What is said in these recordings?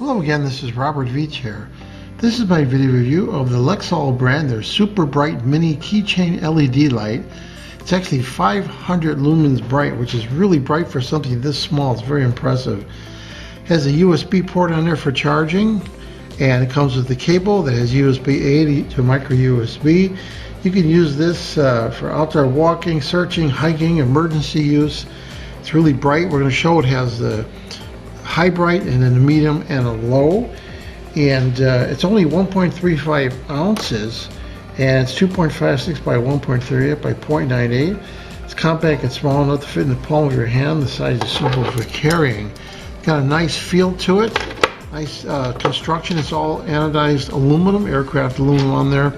Hello again, this is Robert Veach here. This is my video review of the Lexall brand, their super bright mini keychain LED light. It's actually 500 lumens bright, which is really bright for something this small. It's very impressive. It has a USB port on there for charging, and it comes with the cable that has USB-A to micro USB. You can use this for outdoor walking, searching, hiking, emergency use. It's really bright. We're going to show it has the high bright and then a medium and a low, and it's only 1.35 ounces, and it's 2.56 by 1.38 by 0.98. It's compact and small enough to fit in the palm of your hand. The size is suitable for carrying. Got a nice feel to it. Nice construction. It's all anodized aluminum, aircraft aluminum on there.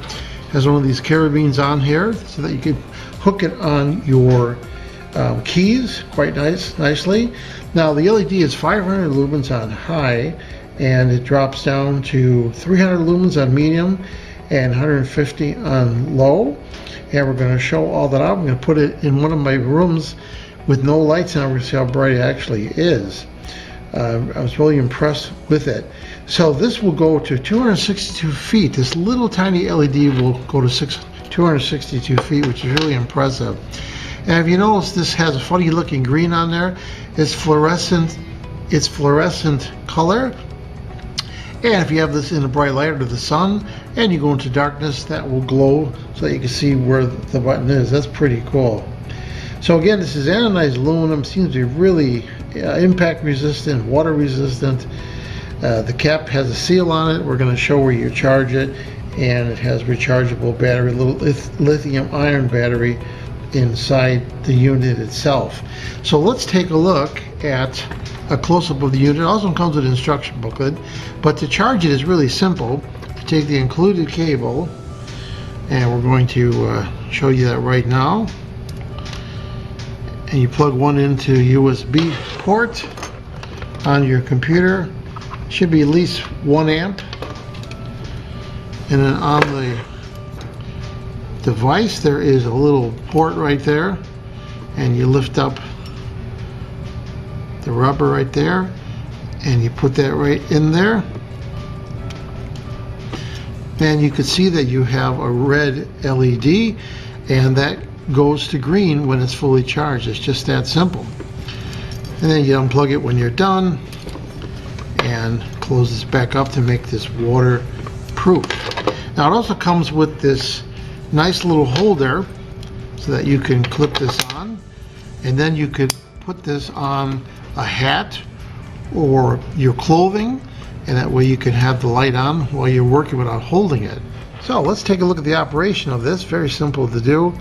Has one of these carabiners on here so that you can hook it on your keys quite nicely. Now the LED is 500 lumens on high, and it drops down to 300 lumens on medium and 150 on low. And we're going to show all that out. I'm going to put it in one of my rooms with no lights on. We're going to see how bright it actually is. I was really impressed with it. So this will go to 262 feet. This little tiny LED will go to 262 feet, which is really impressive. And if you notice, this has a funny looking green on there. It's fluorescent color. And if you have this in a bright light under the sun and you go into darkness, that will glow so that you can see where the button is. That's pretty cool. So again, this is anodized aluminum. Seems to be really impact resistant, water resistant. The cap has a seal on it. We're going to show where you charge it. And it has rechargeable battery, a little lithium ion battery inside the unit itself. So let's take a look at a close-up of the unit. It also comes with an instruction booklet, but to charge it is really simple. You take the included cable, and we're going to show you that right now, and you plug one into USB port on your computer. Should be at least 1 amp, and then on the device there is a little port right there, and you lift up the rubber right there and you put that right in there, and you can see that you have a red LED, and that goes to green when it's fully charged. It's just that simple. And then you unplug it when you're done and close this back up to make this waterproof. Now it also comes with this nice little holder so that you can clip this on, and then you could put this on a hat or your clothing, and that way you can have the light on while you're working without holding it. So let's take a look at the operation of this. Very simple to do.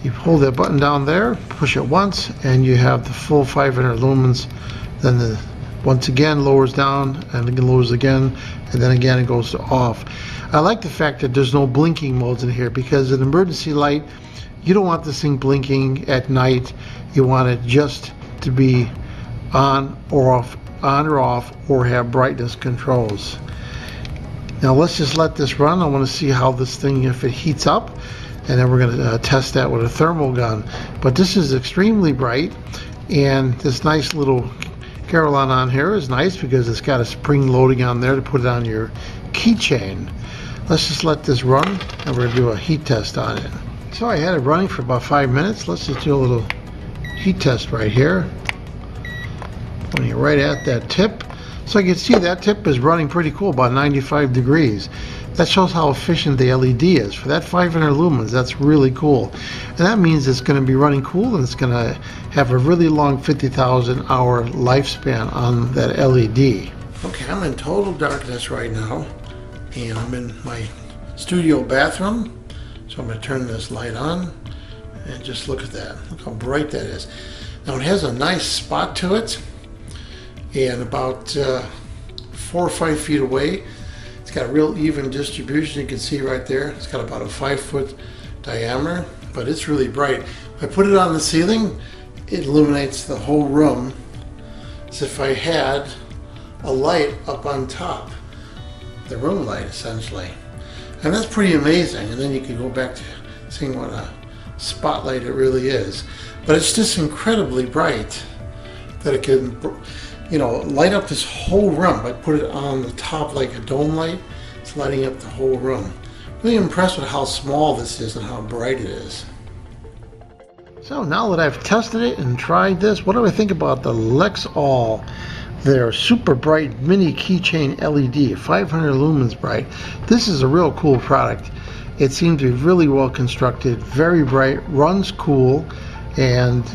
You hold that button down there, push it once, and you have the full 500 lumens. Then once again lowers down, and it lowers again, and then again it goes to off. I like the fact that there's no blinking modes in here, because an emergency light, you don't want this thing blinking at night. You want it just to be on or off, or have brightness controls. Now let's just let this run. I want to see how this thing, if it heats up, and then we're going to test that with a thermal gun. But this is extremely bright, and this nice little carillon on here is nice because it's got a spring loading on there to put it on your keychain. Let's just let this run, and we're going to do a heat test on it. So I had it running for about 5 minutes. Let's just do a little heat test right here. When you're right at that tip. So you can see that tip is running pretty cool, about 95 degrees. That shows how efficient the LED is. For that 500 lumens, that's really cool. And that means it's going to be running cool, and it's going to have a really long 50,000 hour lifespan on that LED. Okay, I'm in total darkness right now, and I'm in my studio bathroom. So I'm going to turn this light on, and just look at that. Look how bright that is. Now it has a nice spot to it, and about 4 or 5 feet away, it's got a real even distribution. You can see right there, it's got about a 5-foot diameter, but it's really bright. If I put it on the ceiling, it illuminates the whole room as if I had a light up on top, the room light essentially. And that's pretty amazing. And then you can go back to seeing what a spotlight it really is. But it's just incredibly bright that it can you know, light up this whole room. I put it on the top like a dome light. It's lighting up the whole room. Really impressed with how small this is and how bright it is. So now that I've tested it and tried this, what do I think about the Lexall, their super bright mini keychain LED, 500 lumens bright? This is a real cool product. It seems to be really well constructed, very bright, runs cool, and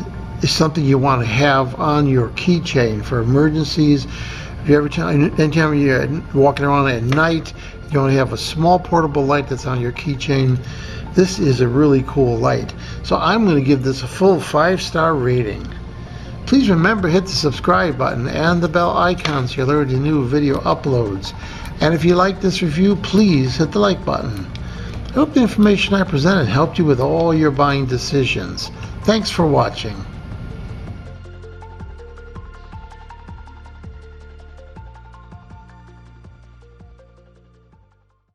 is something you want to have on your keychain for emergencies. If you anytime you're walking around at night, you want to have a small portable light that's on your keychain. This is a really cool light. So I'm going to give this a full 5-star rating. Please remember to hit the subscribe button and the bell icon so you're alerted to new video uploads. And if you like this review, please hit the like button. I hope the information I presented helped you with all your buying decisions. Thanks for watching.